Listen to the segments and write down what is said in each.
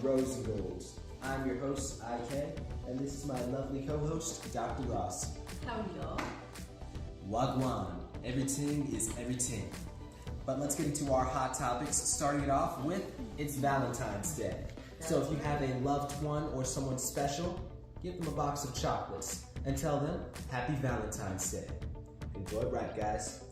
Rose and Gold. I'm your host, IK, and this is my lovely co-host, Dr. Ross. Howdy, y'all. Wagwan. Everything is everything. But let's get into our hot topics, starting it off with, it's Valentine's Day. So if you have a loved one or someone special, give them a box of chocolates and tell them, Happy Valentine's Day. Enjoy it right, guys.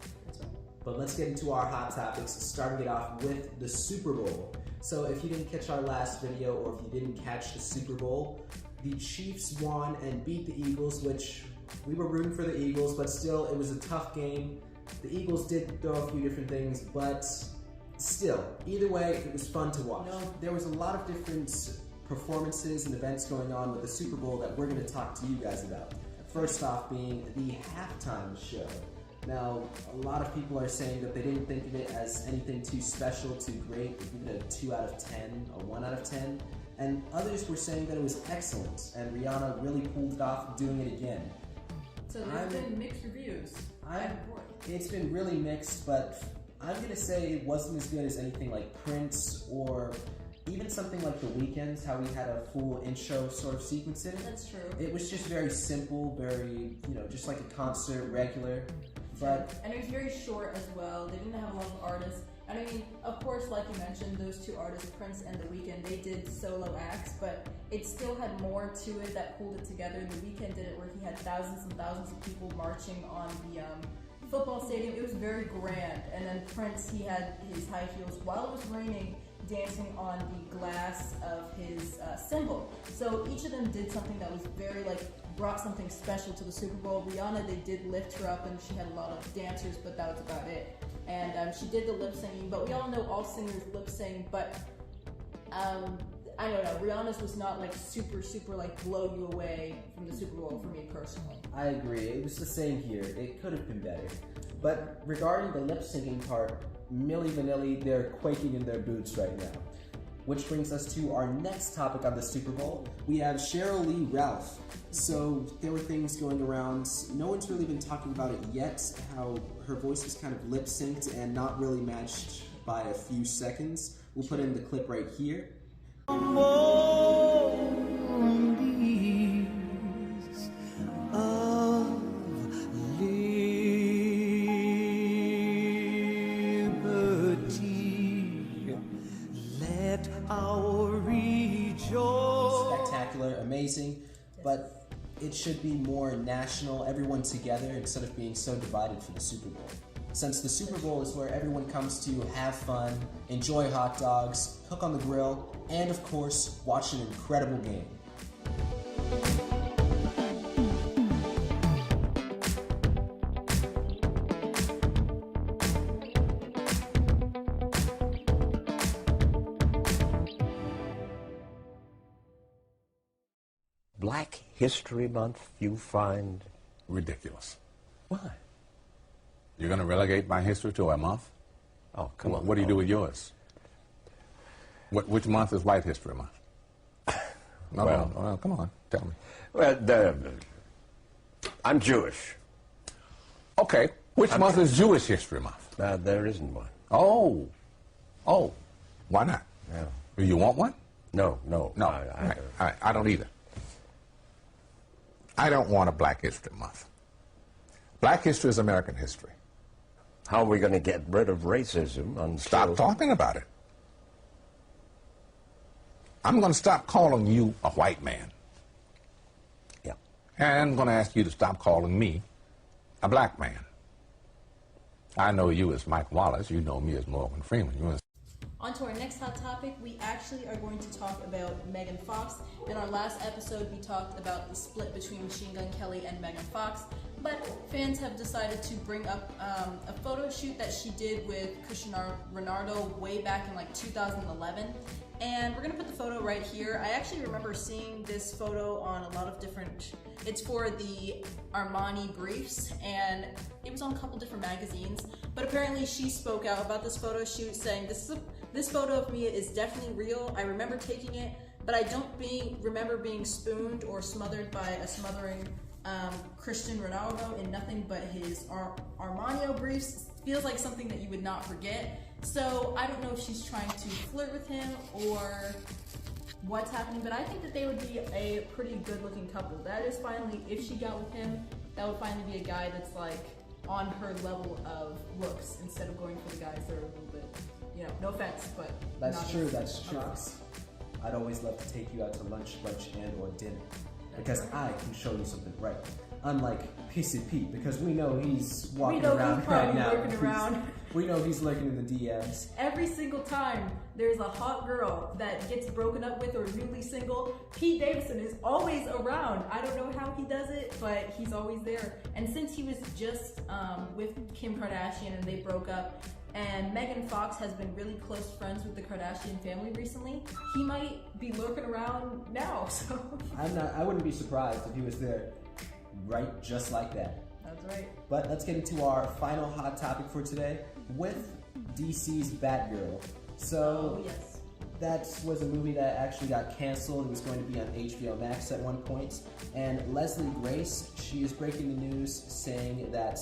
But let's get into our hot topics, starting it off with the Super Bowl. So if you didn't catch our last video, or if you didn't catch the Super Bowl, the Chiefs won and beat the Eagles, which we were rooting for the Eagles, but still, it was a tough game. The Eagles did throw a few different things, but still, either way, it was fun to watch. There was a lot of different performances and events going on with the Super Bowl that we're going to talk to you guys about. First off being the halftime show. Now, a lot of people are saying that they didn't think of it as anything too special, too great, even a 2 out of 10, a 1 out of 10. And others were saying that it was excellent, and Rihanna really pulled it off doing it again. So there's been mixed reviews. It's been really mixed, but I'm going to say it wasn't as good as anything like Prince or even something like The Weeknd's, how he had a full intro sort of sequence in it. That's true. It was just very simple, very, just like a concert, regular. And it was very short as well. They didn't have a lot of artists. And I mean, of course, like you mentioned, those two artists, Prince and The Weeknd, they did solo acts, but it still had more to it that pulled it together. The Weeknd did it where he had thousands and thousands of people marching on the football stadium. It was very grand. And then Prince, he had his high heels while it was raining, dancing on the glass of his cymbal. So each of them did something that was very brought something special to the Super Bowl. Rihanna, they did lift her up and she had a lot of dancers, but that was about it. And she did the lip singing, but we all know all singers lip sing, but I don't know, Rihanna's was not super blow you away from the Super Bowl for me personally. I agree, it was the same here. It could have been better. But regarding the lip syncing part, Milli Vanilli, they're quaking in their boots right now. Which brings us to our next topic on the Super Bowl. We have Cheryl Lee Ralph. So there were things going around. No one's really been talking about it yet, how her voice was kind of lip synced and not really matched by a few seconds. We'll put in the clip right here. Spectacular, amazing, but it should be more national, everyone together, instead of being so divided for the Super Bowl. Since the Super Bowl is where everyone comes to have fun, enjoy hot dogs, cook on the grill, and of course, watch an incredible game. Black History Month you find ridiculous. Why? You're going to relegate my history to a month? Oh, come on. What do you do with yours? Which month is White History Month? No, come on, tell me. Well, I'm Jewish. Okay, which month is Jewish History Month? There isn't one. Oh, why not? Yeah. Do you want one? No. I don't either. I don't want a Black History Month. Black history is American history. How are we going to get rid of racism? Stop talking about it. I'm going to stop calling you a white man. Yeah. And I'm going to ask you to stop calling me a black man. I know you as Mike Wallace. You know me as Morgan Freeman. On to our next hot topic, we actually are going to talk about Megan Fox. In our last episode, we talked about the split between Machine Gun Kelly and Megan Fox, but fans have decided to bring up a photo shoot that she did with Cristiano Ronaldo way back in 2011. And we're gonna put the photo right here. I actually remember seeing this photo on a lot of different, it's for the Armani briefs, and it was on a couple different magazines, but apparently she spoke out about this photo shoot saying, this photo of me is definitely real. I remember taking it, but I don't remember being spooned or smothered by a smothering Cristiano Ronaldo in nothing but his Armani briefs. Feels like something that you would not forget. So I don't know if she's trying to flirt with him or what's happening, but I think that they would be a pretty good-looking couple. That is finally, if she got with him, that would finally be a guy that's like on her level of looks instead of going for the guys that are a little bit, you know, no offense, but That's true. That's true. looks. I'd always love to take you out to lunch, and or dinner, because I can show you something right. Unlike PC Pete, because we know he's walking around right now. Lurking around. We know he's lurking in the DMs. Every single time there's a hot girl that gets broken up with or newly single, Pete Davidson is always around. I don't know how he does it, but he's always there. And since he was just with Kim Kardashian and they broke up, and Megan Fox has been really close friends with the Kardashian family recently, he might be lurking around now. So I wouldn't be surprised if he was there, right, just like that. that's right. But let's get into our final hot topic for today with DC's Batgirl. So Yes. that was a movie that actually got canceled. It was going to be on HBO Max at one point. And Leslie Grace, she is breaking the news saying that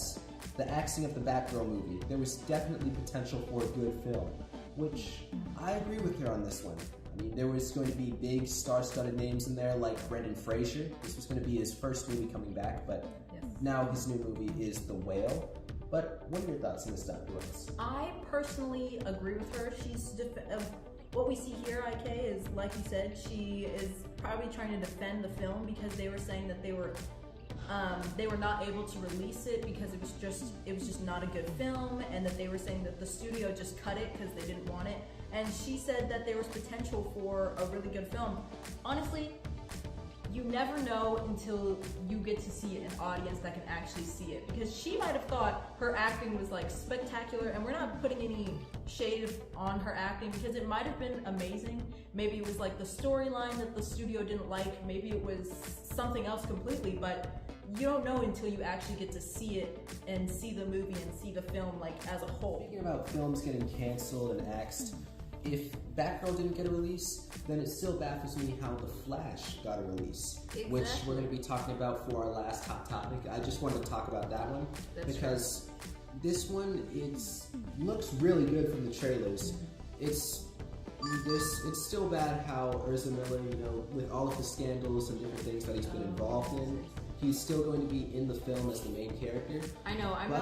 the axing of the Batgirl movie, there was definitely potential for a good film, which I agree with her on this one. I mean, there was going to be big star-studded names in there like Brendan Fraser. This was going to be his first movie coming back, but now his new movie is The Whale. But what are your thoughts on this, Dr. Rose? I personally agree with her. What we see here, IK, is like you said, she is probably trying to defend the film because they were saying that they were not able to release it because it was just not a good film, and that they were saying that the studio just cut it because they didn't want it. And she said that there was potential for a really good film. Honestly, you never know until you get to see an audience that can actually see it, because she might have thought her acting was like spectacular, and we're not putting any shade on her acting because it might have been amazing. Maybe it was like the storyline that the studio didn't like, maybe it was something else completely, but you don't know until you actually get to see it and see the movie and see the film like as a whole. Speaking about films getting canceled and axed, if Batgirl didn't get a release, then it still baffles me how The Flash got a release, which we're going to be talking about for our last hot topic. I just wanted to talk about that one because this one looks really good from the trailers. It's still bad how Ezra Miller, you know, with all of the scandals and different things that he's been involved in, he's still going to be in the film as the main character. I know, I'm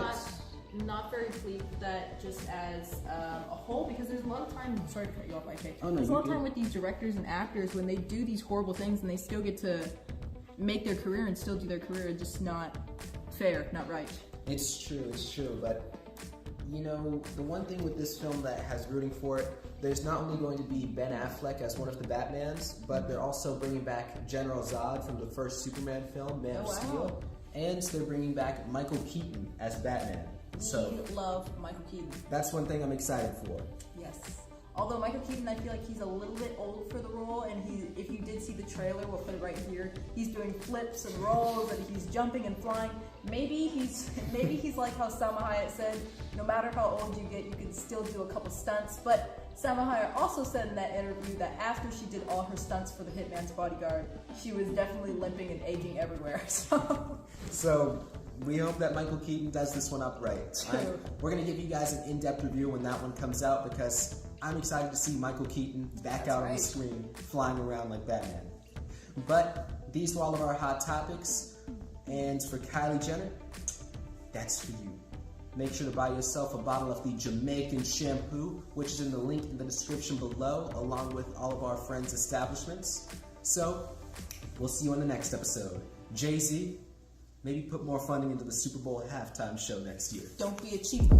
not very pleased with that just as a whole, because there's a lot of time, sorry to cut you off, IK. There's a lot of time with these directors and actors when they do these horrible things and they still get to make their career and still do their career. It's just not fair, not right. It's true, but you know, the one thing with this film that has rooting for it, there's not only going to be Ben Affleck as one of the Batmans, but they're also bringing back General Zod from the first Superman film, Man of Steel, and they're bringing back Michael Keaton as Batman. So we love Michael Keaton. That's one thing I'm excited for. Yes. Although Michael Keaton, I feel like he's a little bit old for the role, and if you did see the trailer, we'll put it right here. He's doing flips and rolls, and he's jumping and flying. Maybe he's like how Salma Hayek said, no matter how old you get, you can still do a couple stunts. But Salma Hayek also said in that interview that after she did all her stunts for The Hitman's Bodyguard, she was definitely limping and aching everywhere. So we hope that Michael Keaton does this one up right. We're going to give you guys an in-depth review when that one comes out, because I'm excited to see Michael Keaton back out on the screen flying around like Batman. But these were all of our hot topics, and for Kylie Jenner, that's for you. Make sure to buy yourself a bottle of the Jamaican shampoo, which is in the link in the description below, along with all of our friends' establishments. So, we'll see you on the next episode. Jay-Z, maybe put more funding into the Super Bowl halftime show next year. Don't be a cheap.